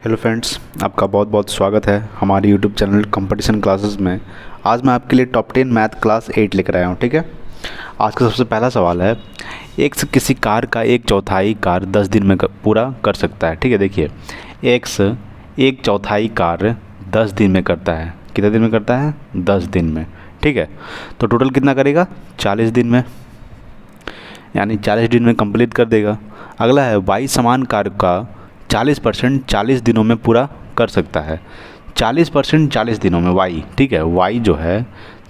Hello friends, आपका बहुत बहुत स्वागत है हमारे यूट्यूब चैनल कंपटीशन क्लासेस में। आज मैं आपके लिए टॉप 10 मैथ क्लास 8 लेकर आया हूँ। ठीक है, आज का सबसे पहला सवाल है, एक्स किसी कार का एक चौथाई कार 10 दिन में पूरा कर सकता है। ठीक है, देखिए एक्स एक चौथाई कार 10 दिन में करता है। कितने दिन में करता है? 10 दिन में। ठीक है, तो टोटल कितना करेगा? 40 दिन में, यानी 40 दिन में कंप्लीट कर देगा। अगला है वाई समान कार्य का 40% 40 दिनों में पूरा कर सकता है। 40% 40 दिनों में वाई, ठीक है, वाई जो है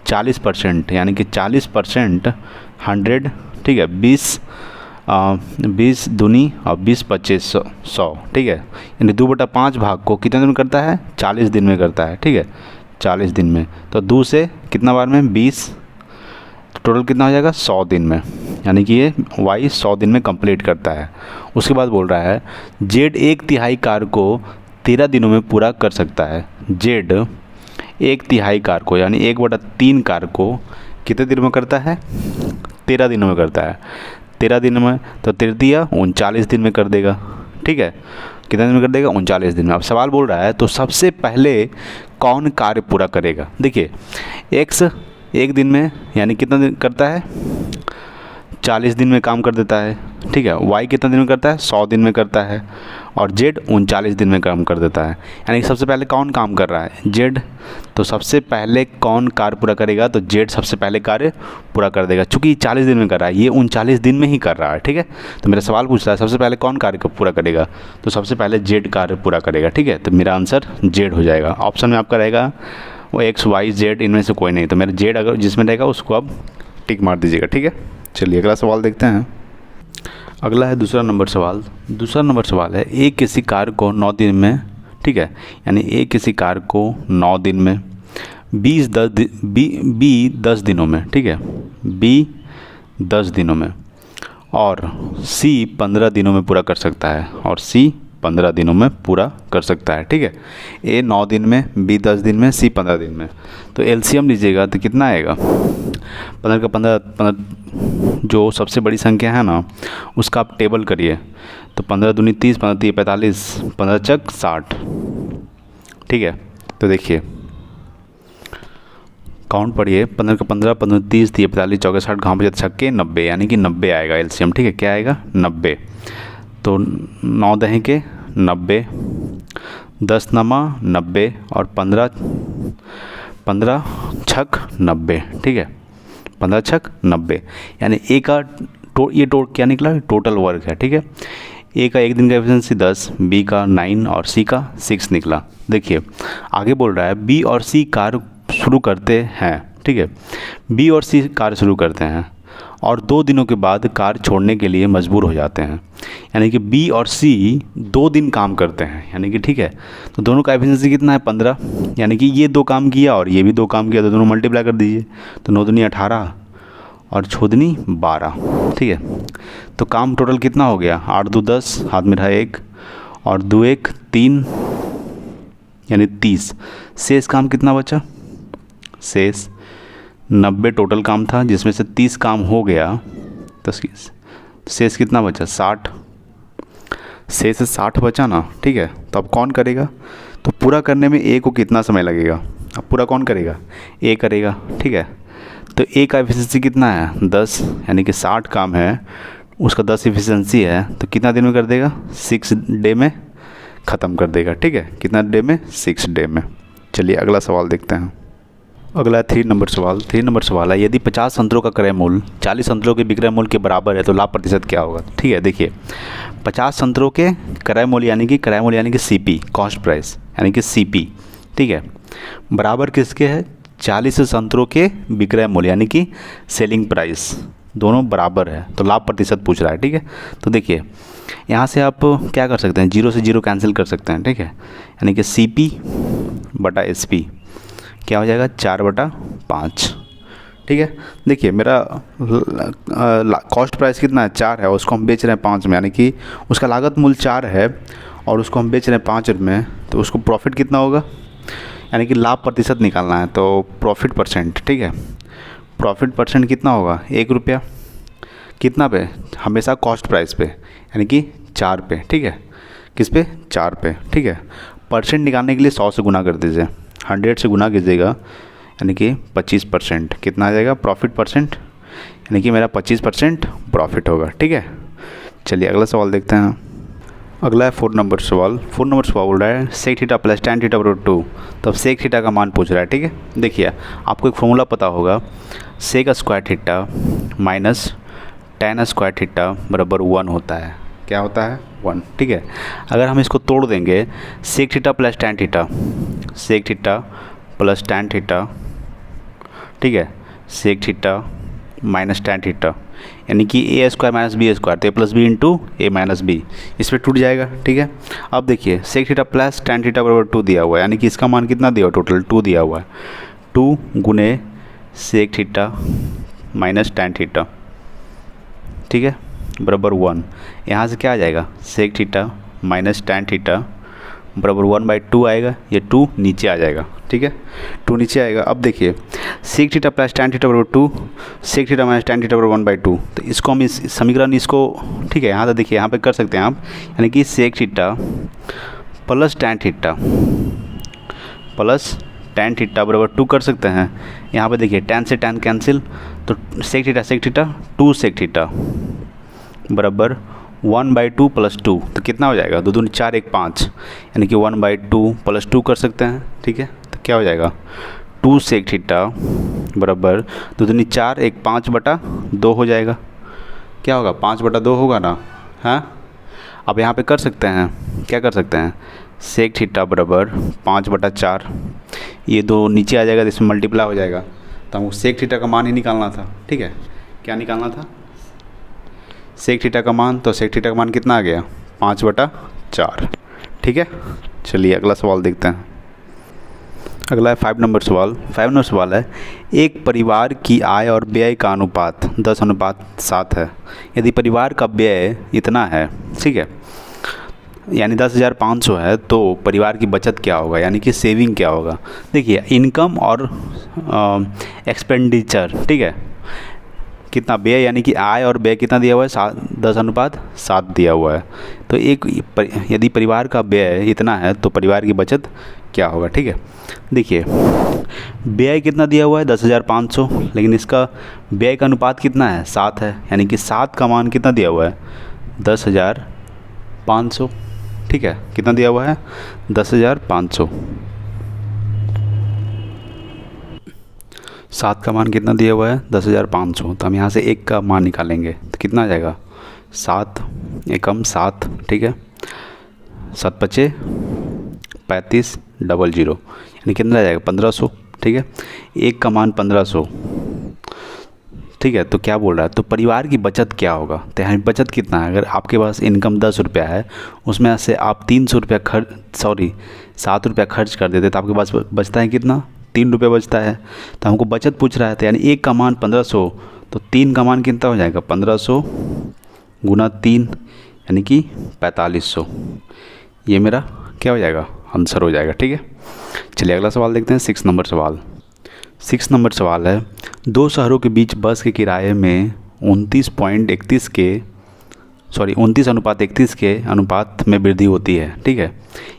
40%, यानी कि 40% 100, ठीक है, 20 दूनी और 20 25 100, ठीक है, यानी 2/5 भाग को कितने दिन में करता है? 40 दिन में करता है। ठीक है, 40 दिन में, तो 2 से कितना बार में? 20, तो टोटल कितना हो जाएगा? 100 दिन में, यानी कि ये वाई 100 दिन में कंप्लीट करता है। उसके बाद बोल रहा है जेड एक तिहाई कार को 13 दिनों में पूरा कर सकता है। जेड एक तिहाई कार को, यानी 1/3 कार को कितने दिनों में करता है? 13 दिनों में करता है। 13 दिन में, तो 13 39 दिन में कर देगा। ठीक है, कितने दिन में कर देगा? 39 दिन में। अब सवाल बोल रहा है तो सबसे पहले कौन कार्य पूरा करेगा? देखिए एक्स एक दिन में, यानी कितना दिन करता है? 40 दिन में काम कर देता है। ठीक है, वाई कितना दिन में करता है? 100 दिन में करता है। और जेड 39 दिन में काम कर देता है। यानी सबसे पहले कौन काम कर रहा है? जेड। तो सबसे पहले कौन कार्य पूरा करेगा? तो जेड सबसे पहले कार्य पूरा कर देगा। चूँकि 40 दिन में कर रहा है, ये 39 दिन में ही कर रहा है। ठीक है, तो मेरा सवाल पूछ रहा है सबसे पहले कौन कार्य को पूरा करेगा? तो सबसे पहले जेड कार्य पूरा करेगा। ठीक है, तो मेरा आंसर जेड हो जाएगा। ऑप्शन में आपका रहेगा वो एक्स वाई जेड, इनमें से कोई नहीं। तो मेरा जेड अगर जिसमें रहेगा उसको आप टिक मार दीजिएगा। ठीक है, चलिए अगला सवाल देखते हैं। अगला है दूसरा नंबर सवाल। दूसरा नंबर सवाल है ए किसी कार को 9 दिन में, ठीक है, यानी ए किसी कार को 9 दिन में, बी 10 दिनों में, ठीक है, बी 10 दिनों में और सी 15 दिनों में पूरा कर सकता है। और सी 15 दिनों में पूरा कर सकता है। ठीक है, ए 9 दिन में, बी 10 दिन में, सी 15 दिन में। तो एलसीएम लीजिएगा तो कितना आएगा? 15 का 15 जो सबसे बड़ी संख्या है ना उसका आप टेबल करिए। तो 15 दूनी 30, 15 तीन 45, 15 चक 60। ठीक है, तो देखिए काउंट पढ़िए, 15 का 15, 15 30, 30 45, 44 60, घाव बजे छक्के 90, यानी कि 90 आएगा एलसीएम। ठीक है, क्या आएगा? 90। तो 9 दहें के 90, 10 नमा 90 और 15 छक 90। ठीक है, 15 छक 90, यानी ए का ये क्या निकला? टोटल वर्क है। ठीक है, ए का एक दिन का एफिशिएंसी 10, बी का 9 और सी का 6 निकला। देखिए आगे बोल रहा है बी और सी कार्य शुरू करते हैं। ठीक है, बी और सी कार्य शुरू करते हैं और 2 दिनों के बाद कार छोड़ने के लिए मजबूर हो जाते हैं। यानी कि बी और सी 2 दिन काम करते हैं, यानी कि ठीक है, तो दोनों का एफिशिएंसी कितना है? 15, यानी कि ये 2 काम किया और ये भी 2 काम किया, तो दोनों मल्टीप्लाई कर दीजिए। तो 9 दूनी 18 और 6 दूनी 12। ठीक है, तो काम टोटल कितना हो गया? 8 2 10, हाथ में रहा 1 और 2 1 3, यानी 30। शेष काम कितना बचा? शेष 90 टोटल काम था, जिसमें से 30 काम हो गया, तो शेष कितना बचा? 60। शेष 60 बचा ना। ठीक है, तो अब कौन करेगा? तो पूरा करने में ए को कितना समय लगेगा? अब पूरा कौन करेगा? ए करेगा। ठीक है, तो ए का एफिशिएंसी कितना है? 10, यानी कि 60 काम है, उसका 10 एफिशिएंसी है, तो कितना दिन में कर देगा? 6 डे में ख़त्म कर देगा। ठीक है, कितना डे में? 6 डे में। चलिए अगला सवाल देखते हैं। अगला 3 नंबर सवाल। 3 नंबर सवाल है, यदि 50 संतरों का क्रय मूल्य 40 संतरों के विक्रय मूल्य के बराबर है तो लाभ प्रतिशत क्या होगा? ठीक है, देखिए 50 संतरों के क्रय मूल्य, यानी कि सीपी, कॉस्ट प्राइस, यानी कि सीपी, ठीक है, बराबर किसके है? 40 संतरों के विक्रय मूल्य, यानी कि सेलिंग प्राइस, दोनों बराबर है, तो लाभ प्रतिशत पूछ रहा है। ठीक है, तो देखिए यहाँ से आप क्या कर सकते हैं? 0 से 0 कैंसिल कर सकते हैं। ठीक है, यानी कि सीपी बटा एसपी क्या हो जाएगा? 4/5। ठीक है, देखिए मेरा कॉस्ट प्राइस कितना है? 4 है, उसको हम बेच रहे हैं 5 में, यानी कि उसका लागत मूल्य 4 है और उसको हम बेच रहे हैं 5 में, तो उसको प्रॉफिट कितना होगा? यानी कि लाभ प्रतिशत निकालना है, तो प्रॉफिट परसेंट। ठीक है, प्रॉफिट परसेंट कितना होगा? 1 रुपया। कितना पे? हमेशा कॉस्ट प्राइस पे, यानी कि 4 पे। ठीक है, किस पे, 4 पे, ठीक है। परसेंट निकालने के लिए 100 से गुना कर दीजिए, 100 से गुना कीजिएगा, यानी कि 25%। कितना आ जाएगा प्रॉफिट परसेंट, यानी कि मेरा 25% प्रॉफिट होगा, ठीक है। चलिए अगला सवाल देखते हैं। अगला है 4 नंबर सवाल। 4 नंबर सवाल बोल रहा है sec theta plus tan theta बराबर 2। तो अब सेक थीटा का मान पूछ रहा है, ठीक है। देखिए आपको एक फॉर्मूला पता होगा, sec square theta minus tan square theta बराबर 1 होता है। क्या होता है, 1, ठीक है। अगर हम इसको तोड़ देंगे, sec theta plus tan theta, sec theta plus tan theta, ठीक है, sec theta minus tan theta, यानी कि a square minus b square, तो a plus b into a minus b, इस पर टूट जाएगा, ठीक है। अब देखिए sec theta plus tan theta बराबर 2 दिया हुआ है, यानी कि इसका मान कितना दिया हुआ, टोटल 2 दिया हुआ है। 2 गुने sec theta minus tan theta, ठीक है, बराबर 1। यहाँ से क्या आ जाएगा, sec theta minus tan theta बराबर 1/2 आएगा, ये 2 नीचे आ जाएगा, ठीक है, 2 नीचे आएगा। अब देखिए sec theta plus tan theta बराबर 2, sec theta minus tan theta बराबर 1/2, तो इसको हम इस समीकरण इसको, ठीक है, यहाँ से देखिए यहाँ पे कर सकते हैं आप, यानी कि sec theta plus tan theta plus tan theta बराबर 2 कर सकते हैं। यहाँ पे देखिए tan से tan कैंसिल, तो सेक थीटा 2 सेक थीटा बराबर 1/2 प्लस 2, तो कितना हो जाएगा, 2 दूनी 4 1 5, यानी कि 1/2 प्लस 2 कर सकते हैं, ठीक है। तो क्या हो जाएगा 2 सेक थीटा बराबर 2 दूनी 4 1 5/2 हो जाएगा। क्या होगा, 5/2 होगा ना, हाँ। अब यहाँ पे कर सकते हैं, क्या कर सकते हैं, सेक थीटा बराबर 5/4, ये 2 नीचे आ जाएगा, तो इसमें मल्टीप्लाई हो जाएगा, तो हमको सेक थीटा का मान ही निकालना था, ठीक है। क्या निकालना था, सेक थीटा का मान, तो सेक थीटा का मान कितना आ गया, 5/4, ठीक है। चलिए अगला सवाल देखते हैं। अगला है 5 नंबर सवाल। 5 नंबर सवाल है एक परिवार की आय और व्यय का अनुपात 10:7 है। यदि परिवार का व्यय इतना है, ठीक है, यानी 10,500 है, तो परिवार की बचत क्या होगा, यानी कि सेविंग क्या होगा। देखिए इनकम और एक्सपेंडिचर, ठीक है, कितना व्यय, यानी कि आय और व्यय कितना दिया हुआ है, 10:7 दिया हुआ है। तो यदि परिवार का व्यय इतना है तो परिवार की बचत क्या होगा, ठीक है। देखिए व्यय कितना दिया हुआ है, 10,500, लेकिन इसका व्यय का अनुपात कितना है, 7 है, यानी कि 7 का मान कितना दिया हुआ है, 10,500, ठीक है। कितना दिया हुआ है, 10,500। 7 का मान कितना दिया हुआ है, 10,500, तो हम यहाँ से 1 का मान निकालेंगे, तो कितना आ जाएगा, 7 एकम 7, ठीक है, 7 पचे 35 00, यानी कितना आ जाएगा 1500, ठीक है। 1 का मान 1500, ठीक है। तो क्या बोल रहा है, तो परिवार की बचत क्या होगा, तो यहाँ बचत कितना है, अगर आपके पास इनकम 10 रुपया है, उसमें से आप 300 रुपया 7 रुपया खर्च कर देते, तो आपके पास बचता है कितना, 3 रुपये बचता है। तो हमको बचत पूछ रहा है, तो यानी 1 का मान 1500, तो 3 का मान कितना हो जाएगा, 1500 गुना 3, यानी कि 4500। ये मेरा क्या हो जाएगा, आंसर हो जाएगा, ठीक है। चलिए अगला सवाल देखते हैं। 6 नंबर सवाल। 6 नंबर सवाल है 2 शहरों के बीच बस के किराए में 29:31 के अनुपात में वृद्धि होती है, ठीक है।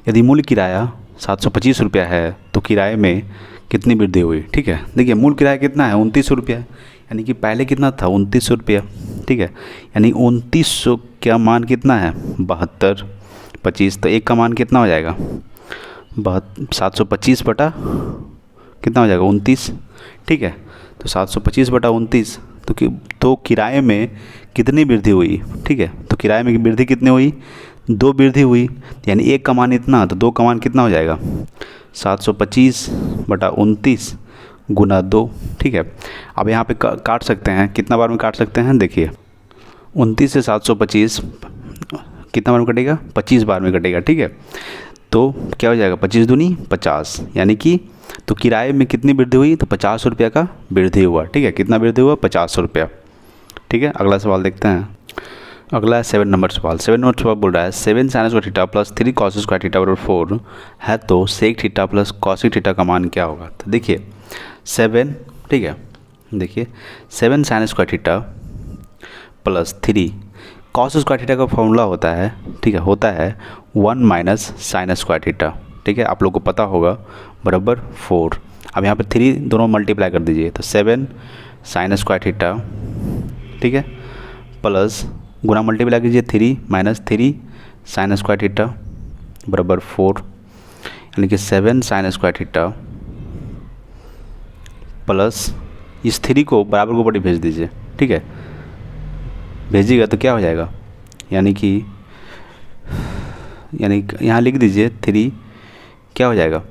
यदि मूल किराया 725 रुपया है तो किराए में कितनी वृद्धि हुई, ठीक है। देखिए मूल किराया कितना है, 2900 रुपया, यानी कि पहले कितना था, 2900 रुपया, ठीक है। यानी 2900 का मान कितना है, 72/25, तो 1 का मान कितना हो जाएगा, 725 बटा कितना हो जाएगा, 29, ठीक है। तो 725/29, तो किराए में कितनी वृद्धि हुई, ठीक है। तो किराए में वृद्धि कितनी हुई, 2 वृद्धि हुई, यानी 1 का मान इतना, तो 2 का मान कितना हो जाएगा, 725/29 गुना 2, ठीक है। अब यहाँ पे काट सकते हैं, कितना बार में काट सकते हैं, देखिए 29 से 725 कितना बार में कटेगा, 25 बार में कटेगा, ठीक है। तो क्या हो जाएगा, 25 दूनी 50, यानी कि तो किराए में कितनी वृद्धि हुई, तो 50 रुपये का वृद्धि हुआ, ठीक है। कितना वृद्धि हुआ, 50 रुपया, ठीक है। अगला सवाल देखते हैं। अगला है 7 नंबर सवाल। 7 नंबर सवाल बोल रहा है 7 sin square theta plus 3 cos square theta बराबर 4 है, तो sec theta plus cosec theta का मान क्या होगा। तो देखिए 7, ठीक है, देखिए 7 sin square theta plus 3 cos square theta का फॉर्मूला होता है, ठीक है, होता है 1 माइनस साइन स्क्वायर थीटा, ठीक है, आप लोग को पता होगा, बराबर 4। अब यहाँ पे 3 दोनों मल्टीप्लाई कर दीजिए तो 7 साइन स्क्वायर थीटा, ठीक है, प्लस गुना मल्टीप्लाई कीजिए 3 माइनस 3 साइन स्क्वायर थीटा बराबर 4, यानी कि 7 साइन स्क्वायर थीटा प्लस इस 3 को बराबर को ऊपर भेज दीजिए, ठीक है, भेजिएगा तो क्या हो जाएगा, यानी कि यहाँ लिख दीजिए 3 क्या हो जाएगा,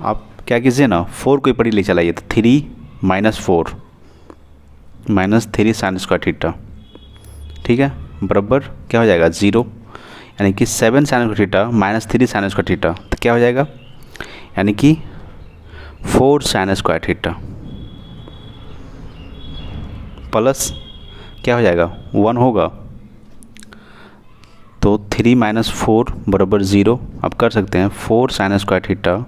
आप क्या कीजिए ना 4 को ऊपर ही ले चलाइए तो 3 minus 4 minus 3 sine square theta, ठीक है, बराबर क्या हो जाएगा 0, यानी कि 7 sine square theta minus 3 sine square theta तो क्या हो जाएगा, यानी कि 4 साइन स्क्वायर थीटा प्लस क्या हो जाएगा 1 होगा तो 3 माइनस 4 बराबर 0। अब कर सकते हैं 4 साइन स्क्वायर थीटा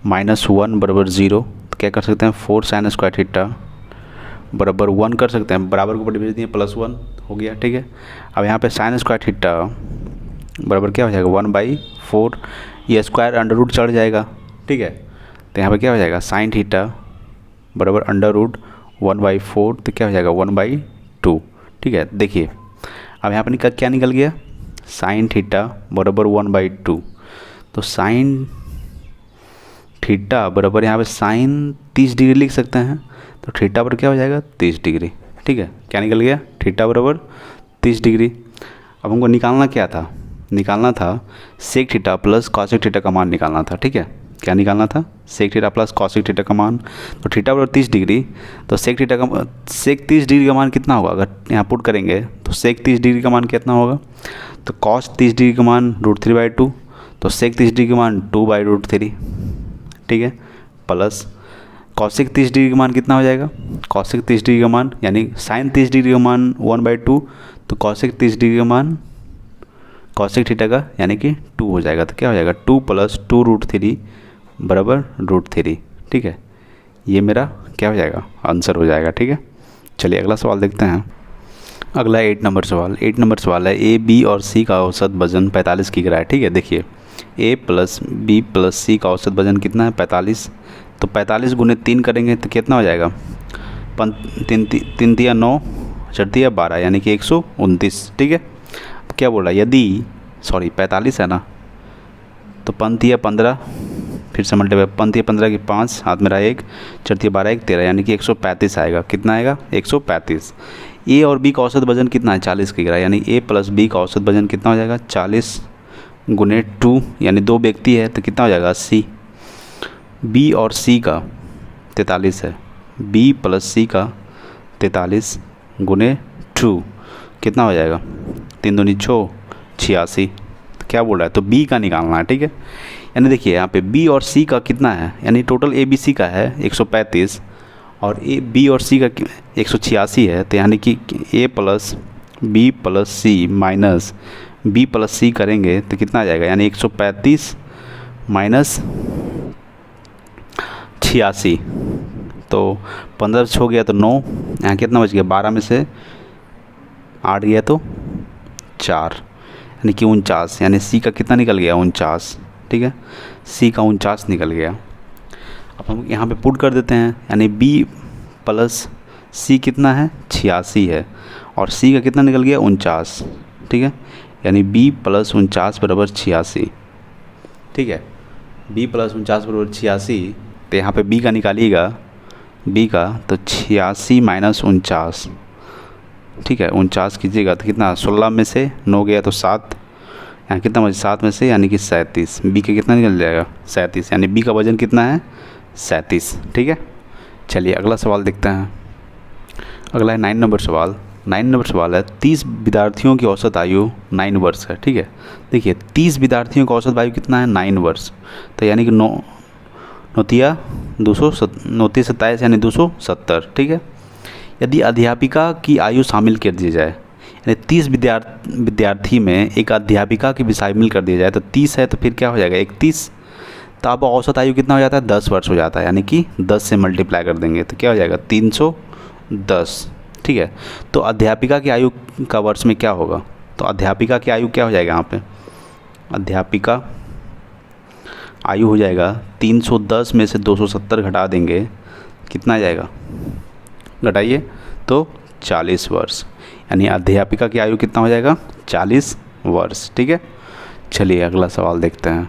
माइनस 1 बराबर 0, तो क्या कर सकते हैं 4 साइन स्क्वायर थीटा बराबर 1 कर सकते हैं, बराबर को ऊपर भेज दिए प्लस 1 हो गया, ठीक है। अब यहाँ पे साइन स्क्वायर थीटा बराबर क्या हो जाएगा 1/4, ये स्क्वायर अंडर रूट चढ़ जाएगा, ठीक है, तो यहाँ पे क्या हो जाएगा साइन थीटा बराबर अंडर रूट 1/4, तो क्या हो जाएगा 1/2, ठीक है। देखिए अब यहाँ पर क्या निकल गया, साइन थीटा बराबर 1/2, तो साइन थीटा बराबर यहाँ पे साइन 30 डिग्री लिख सकते हैं, तो थीटा पर क्या हो जाएगा 30 डिग्री, ठीक है, क्या निकल गया थीटा बराबर 30 डिग्री। अब हमको निकालना था sec theta plus cosec theta का मान निकालना था, ठीक है, क्या निकालना था sec theta plus cosec theta का मान, तो थीटा बराबर 30 डिग्री, तो सेक 30 डिग्री का मान कितना होगा, अगर यहाँ पुट करेंगे तो सेक 30 डिग्री का मान कितना होगा, तो कॉस 30 डिग्री का मान √3/2, तो सेक 30 डिग्री का मान 2/√3, ठीक है, प्लस कॉसेक 30 डिग्री का मान कितना हो जाएगा, कॉसेक 30 डिग्री का मान यानी साइन 30 डिग्री का मान 1/2, तो कॉसेक 30 डिग्री का मान कॉसेक थीटा का यानी कि 2 हो जाएगा, तो क्या हो जाएगा 2 + 2√3 बराबर √3, ठीक है, ये मेरा क्या हो जाएगा आंसर हो जाएगा, ठीक है। चलिए अगला सवाल देखते हैं। अगला 8 नंबर सवाल है ए बी और सी का औसत वजन 45 किग्रा है, ठीक है। देखिए ए प्लस बी प्लस सी का औसत वजन कितना है 45, तो 45 × 3 करेंगे तो कितना हो जाएगा 3 × 9 4 × 12 यानी कि 129, ठीक है। क्या बोल रहा है यदि 45 है ना, तो 5 × 15 फिर से मल्टीप्लाई 5 × 15 की 5 हाथ में रहा 1 4 × 12 1 13 यानी कि 135 आएगा, कितना आएगा 135। ए और बी का औसत वजन कितना है 40 किग्रा, यानी ए प्लस बी का औसत वजन कितना हो जाएगा 40 × 2 यानी 2 व्यक्ति है तो कितना हो जाएगा 80। बी और सी का 43 है, बी प्लस सी का 43 × 2 कितना हो जाएगा 3 दूनी 6 86, तो क्या बोल रहा है तो बी का निकालना है, ठीक है। यानी देखिए यहाँ पे बी और सी का कितना है, यानी टोटल ए बी सी का है 135 और ए बी और सी का 186 है, तो यानी कि ए प्लस बी प्लस सी माइनस बी प्लस सी करेंगे तो कितना आ जाएगा, यानी 135 माइनस 86, तो 15 से 6 गया तो 9, यहाँ कितना बच गया 12 में से 8 गया तो 4 यानी कि 49, यानी सी का कितना निकल गया 49, ठीक है, सी का 49 निकल गया। अब हम यहाँ पे पुट कर देते हैं, यानी बी प्लस सी कितना है 86 है और सी का कितना निकल गया 49, ठीक है, यानी बी प्लस 49 बराबर 86, ठीक है, बी प्लस 49 बराबर 86, तो यहाँ पे बी का निकालिएगा बी का तो 86 माइनस 49, ठीक है, 49 कीजिएगा तो कितना 16 में से 9 गया तो 7, यहाँ कितना बचे 7 में से यानी कि 37, बी का कितना निकल जाएगा 37, यानी बी का वजन कितना है 37, ठीक है। चलिए अगला सवाल देखते हैं। अगला है 9 नंबर सवाल है 30 विद्यार्थियों की औसत आयु 9 वर्ष है, ठीक है। देखिए 30 विद्यार्थियों का औसत आयु कितना है 9 वर्ष, तो यानी कि 9 27 यानी 270, ठीक है। यदि अध्यापिका की आयु शामिल कर दी जाए, यानी 30 विद्यार्थी में एक अध्यापिका की भी शामिल कर दिया जाए तो 30 है तो फिर क्या हो जाएगा 31, तो अब औसत आयु कितना हो जाता है 10 वर्ष हो जाता है, यानी कि 10 से मल्टीप्लाई कर देंगे तो क्या हो जाएगा 310, ठीक है। तो अध्यापिका की आयु का वर्ष में क्या होगा, तो अध्यापिका की आयु क्या हो जाएगा यहाँ पे, अध्यापिका आयु हो जाएगा 310 में से 270 घटा देंगे, कितना आ जाएगा, घटाइए, तो 40 वर्ष, यानी अध्यापिका की आयु कितना हो जाएगा, 40 वर्ष। ठीक है, चलिए अगला सवाल देखते हैं।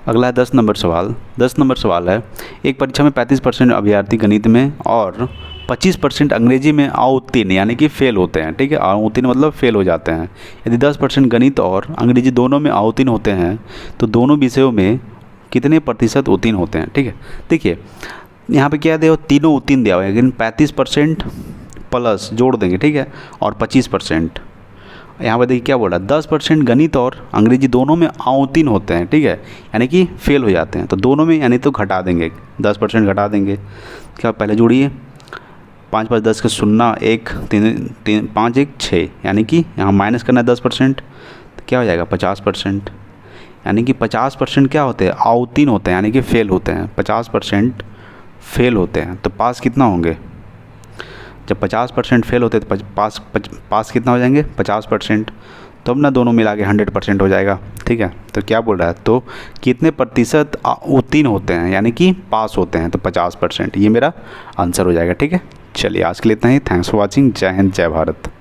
अगला है 10 नंबर सवाल। 10 नंबर सवाल है, एक परीक्षा में 35% अभ्यर्थी गणित में और 25% अंग्रेजी में अवतीर्ण यानी कि फेल होते हैं। ठीक है, अवतीर्ण मतलब फेल हो जाते हैं। यदि 10% गणित और अंग्रेजी दोनों में अवतीर्ण होते हैं तो दोनों विषयों में कितने प्रतिशत उत्तीर्ण होते हैं। ठीक है, देखिए यहाँ पे क्या दिया, तीनों उत्तीर्ण दिया हुआ है, लेकिन 35% प्लस जोड़ देंगे। ठीक है, और 25%, यहाँ पर देखिए क्या बोल रहा है, 10% गणित और अंग्रेजी दोनों में अवतीर्ण होते हैं। ठीक है, यानी कि फेल हो जाते हैं, तो दोनों में यानी तो घटा देंगे, 10% घटा देंगे। क्या पहले जोड़िए, 5 5 10 के 0 1 3 5 1 6, यानी कि यहाँ माइनस करना है 10%, तो क्या हो जाएगा 50%, यानी कि 50% क्या होते हैं, अवतीर्ण होते हैं, यानी कि फेल होते हैं। 50% फेल होते हैं, तो पास कितना होंगे, जब 50% फेल होते हैं तो पास कितना हो जाएंगे 50%, तो अब ना दोनों मिला के 100% हो जाएगा। ठीक है, तो क्या बोल रहा है, तो कितने प्रतिशत उत्तीर्ण होते हैं यानी कि पास होते हैं, तो 50%, ये मेरा आंसर हो जाएगा। ठीक है, चलिए आज के लिए इतना ही। Thanks for watching. जय हिंद, जय भारत।